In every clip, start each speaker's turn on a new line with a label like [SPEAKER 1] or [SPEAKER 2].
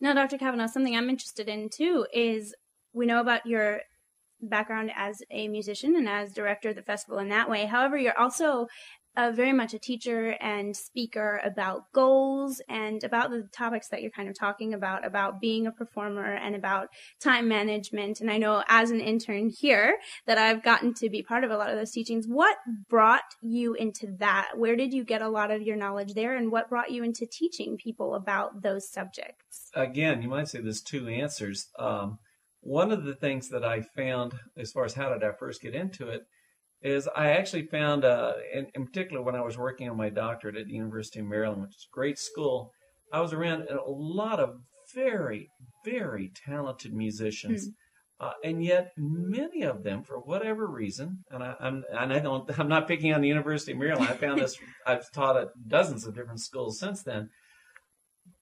[SPEAKER 1] Now, Dr. Kavanaugh, something I'm interested in too is we know about your background as a musician and as director of the festival in that way. However, you're also very much a teacher and speaker about goals and about the topics that you're kind of talking about being a performer and about time management. And I know as an intern here that I've gotten to be part of a lot of those teachings. What brought you into that? Where did you get a lot of your knowledge there? And what brought you into teaching people about those subjects?
[SPEAKER 2] Again, you might say there's two answers. One of the things that I found as far as how did I first get into it is I actually found, in particular when I was working on my doctorate at the University of Maryland, which is a great school, I was around a lot of very, very talented musicians. And yet many of them, for whatever reason, and I'm not picking on the University of Maryland. I found this, I've taught at dozens of different schools since then.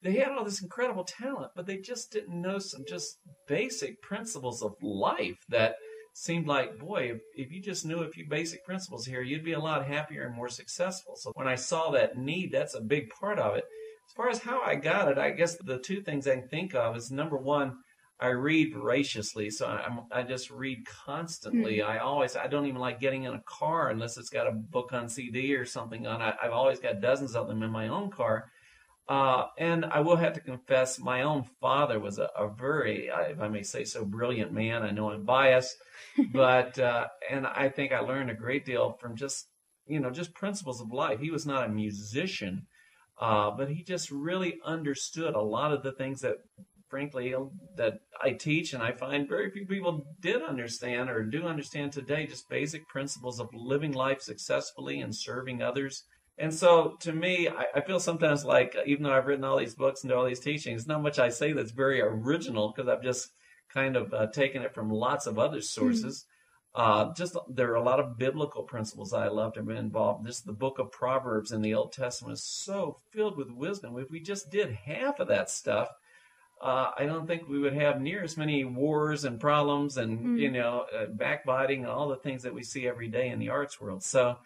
[SPEAKER 2] They had all this incredible talent, but they just didn't know some just basic principles of life that seemed like, boy, if you just knew a few basic principles here, you'd be a lot happier and more successful. So when I saw that need, that's a big part of it. As far as how I got it, I guess the two things I can think of is, number one, I read voraciously, so I just read constantly. I don't even like getting in a car unless it's got a book on CD or something on it. I've always got dozens of them in my own car. And I will have to confess, my own father was a very, if I may say so, brilliant man. I know I'm biased, but, and I think I learned a great deal from just principles of life. He was not a musician, but he just really understood a lot of the things that, frankly, that I teach, and I find very few people did understand or do understand today, just basic principles of living life successfully and serving others. And so, to me, I feel sometimes like, even though I've written all these books and do all these teachings, not much I say that's very original, because I've just kind of taken it from lots of other sources. There are a lot of biblical principles I love to be involved. The book of Proverbs in the Old Testament is so filled with wisdom. If we just did half of that stuff, I don't think we would have near as many wars and problems and, backbiting and all the things that we see every day in the arts world. So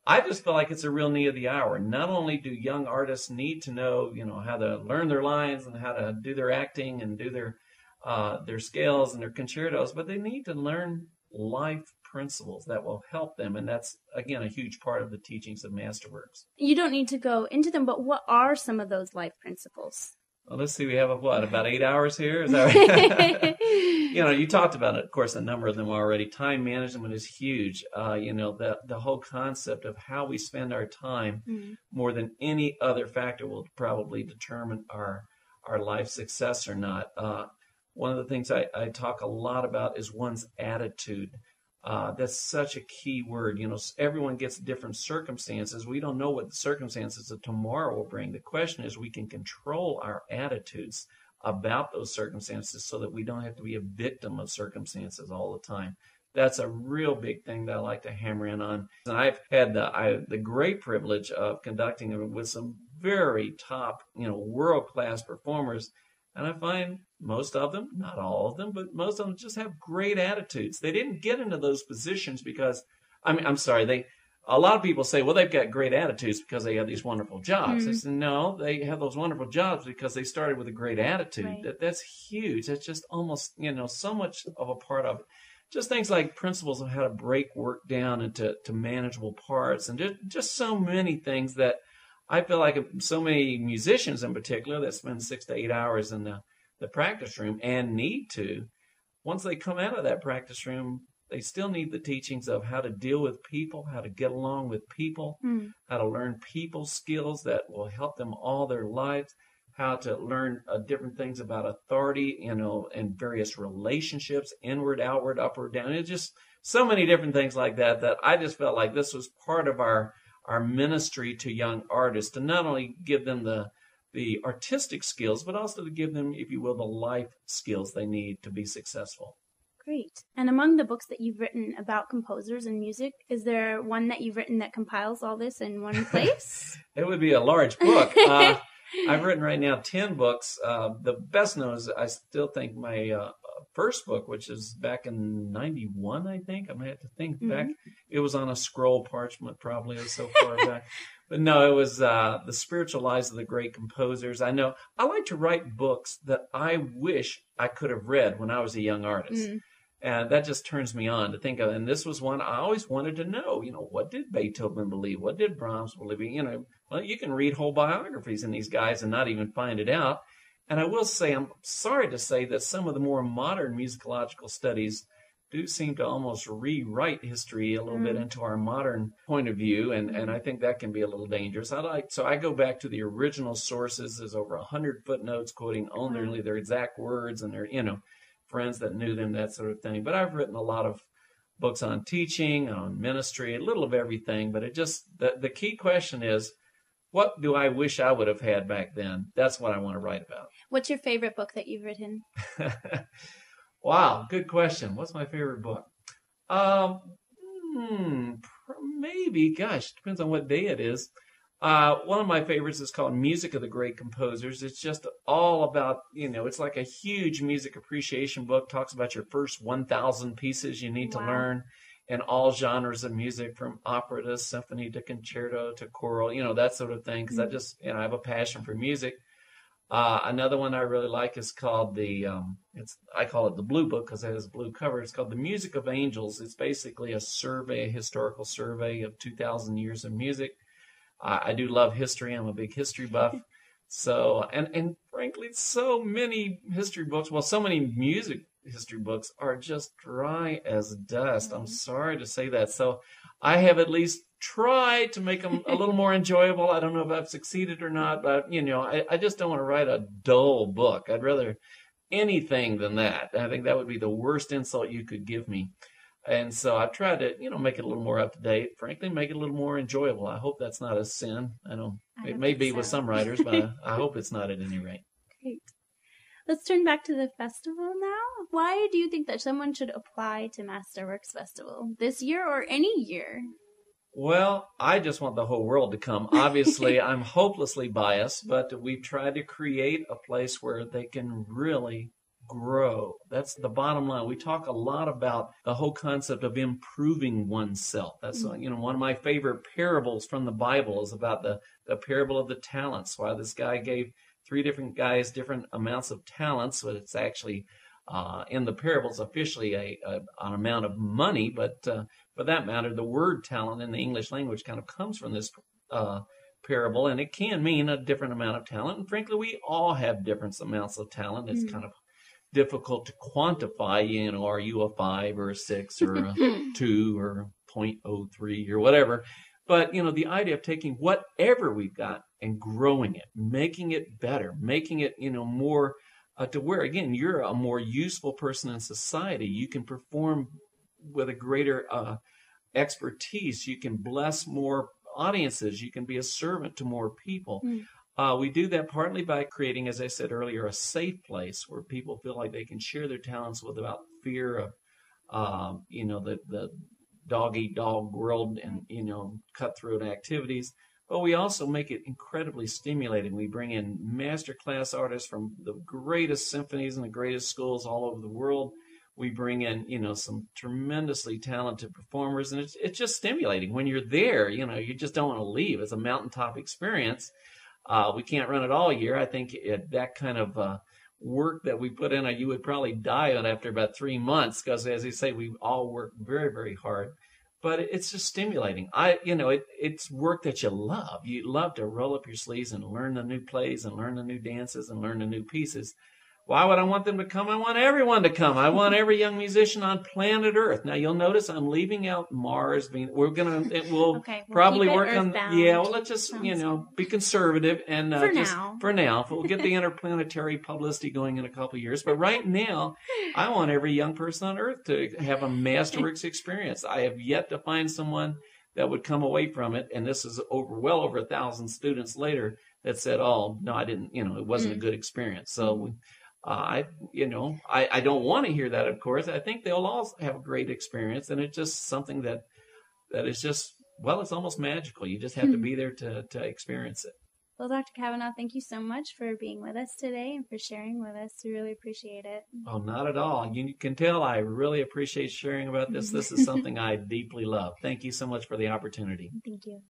[SPEAKER 2] I just feel like it's a real need of the hour. Not only do young artists need to know, how to learn their lines and how to do their acting and do their scales and their concertos, but they need to learn life principles that will help them. And that's, again, a huge part of the teachings of MasterWorks.
[SPEAKER 1] You don't need to go into them, but what are some of those life principles?
[SPEAKER 2] Well, let's see. We have about 8 hours here? Is that right? You talked about it, of course, a number of them already. Time management is huge. The whole concept of how we spend our time more than any other factor will probably determine our life success or not. One of the things I talk a lot about is one's attitude. That's such a key word. Everyone gets different circumstances. We don't know what the circumstances of tomorrow will bring. The question is, we can control our attitudes about those circumstances so that we don't have to be a victim of circumstances all the time. That's a real big thing that I like to hammer in on. And I've had the great privilege of conducting with some very top, world-class performers. And I find most of them, not all of them, but most of them just have great attitudes. They didn't get into those positions because, a lot of people say, well, they've got great attitudes because they have these wonderful jobs. I said, no, they have those wonderful jobs because they started with a great attitude. Right. That's huge. That's just almost, so much of a part of it. Just things like principles of how to break work down into manageable parts, and just so many things that I feel like so many musicians in particular that spend 6 to 8 hours in the practice room and need to, once they come out of that practice room, they still need the teachings of how to deal with people, how to get along with people, how to learn people skills that will help them all their lives, how to learn different things about authority, and various relationships, inward, outward, upward, down. It's just so many different things like that I just felt like this was part of our ministry to young artists, to not only give them the artistic skills, but also to give them, if you will, the life skills they need to be successful.
[SPEAKER 1] Great. And among the books that you've written about composers and music, is there one that you've written that compiles all this in one place?
[SPEAKER 2] It would be a large book. I've written right now 10 books. The best known is, I still think, my first book, which is back in 91, I think. I'm going to have to think back. It was on a scroll parchment, probably. It was so far back. But no, it was The Spiritual Lives of the Great Composers. I know I like to write books that I wish I could have read when I was a young artist. And that just turns me on to think of. And this was one I always wanted to know, what did Beethoven believe? What did Brahms believe? Well, you can read whole biographies in these guys and not even find it out. And I will say, I'm sorry to say that some of the more modern musicological studies do seem to almost rewrite history a little bit into our modern point of view. And I think that can be a little dangerous. So I go back to the original sources. There's over 100 footnotes quoting only their exact words and their, friends that knew them, that sort of thing. But I've written a lot of books on teaching, on ministry, a little of everything. But the key question is, what do I wish I would have had back then? That's what I want to write about.
[SPEAKER 1] What's your favorite book that you've written?
[SPEAKER 2] Wow, good question. What's my favorite book? Maybe, gosh, depends on what day it is. One of my favorites is called Music of the Great Composers. It's just all about, it's like a huge music appreciation book. Talks about your first 1,000 pieces you need to learn in all genres of music, from opera to symphony to concerto to choral, that sort of thing. Because I have a passion for music. Another one I really like is called I call it the Blue Book because it has a blue cover. It's called The Music of Angels. It's basically a historical survey of 2,000 years of music. I do love history. I'm a big history buff. So, and frankly, so many history books, so many music history books are just dry as dust. I'm sorry to say that. So I have at least tried to make them a little more enjoyable. I don't know if I've succeeded or not, but, I just don't want to write a dull book. I'd rather anything than that. I think that would be the worst insult you could give me. And so I've tried to, make it a little more up to date, frankly, make it a little more enjoyable. I hope that's not a sin. It may be with some writers, but I hope it's not at any rate.
[SPEAKER 1] Great. Let's turn back to the festival now. Why do you think that someone should apply to MasterWorks Festival this year or any year?
[SPEAKER 2] Well, I just want the whole world to come. Obviously, I'm hopelessly biased, but we've tried to create a place where they can really grow. That's the bottom line. We talk a lot about the whole concept of improving oneself. That's one of my favorite parables from the Bible is about the parable of the talents. Why this guy gave 3 different guys different amounts of talents, but it's actually in the parables officially an amount of money. But for that matter, the word talent in the English language kind of comes from this parable, and it can mean a different amount of talent. And frankly, we all have different amounts of talent. It's kind of difficult to quantify, are you a 5 or a 6 or a 2 or 0.03 or whatever. But, the idea of taking whatever we've got and growing it, making it better, making it, more to where, again, you're a more useful person in society. You can perform with a greater expertise. You can bless more audiences. You can be a servant to more people. We do that partly by creating, as I said earlier, a safe place where people feel like they can share their talents without fear of, the dog-eat-dog world and, cutthroat activities. But we also make it incredibly stimulating. We bring in masterclass artists from the greatest symphonies and the greatest schools all over the world. We bring in, some tremendously talented performers, and it's just stimulating. When you're there, you just don't want to leave. It's a mountaintop experience. We can't run it all year. I think that kind of work that we put in, you would probably die on after about 3 months because, as you say, we all work very, very hard. But it's just stimulating. It's work that you love. You love to roll up your sleeves and learn the new plays and learn the new dances and learn the new pieces. Why would I want them to come? I want everyone to come. I want every young musician on planet Earth. Now, you'll notice I'm leaving out Mars. We'll probably work on, let's just, be conservative and for now. We'll get the interplanetary publicity going in a couple of years. But right now, I want every young person on Earth to have a MasterWorks experience. I have yet to find someone that would come away from it. And this is well over 1,000 students later that said, oh, no, I didn't, it wasn't a good experience. So I don't want to hear that, of course. I think they'll all have a great experience, and it's just something that is just, it's almost magical. You just have to be there to experience it.
[SPEAKER 1] Well, Dr. Kavanaugh, thank you so much for being with us today and for sharing with us. We really appreciate it.
[SPEAKER 2] Oh, not at all. You can tell I really appreciate sharing about this. This is something I deeply love. Thank you so much for the opportunity.
[SPEAKER 1] Thank you.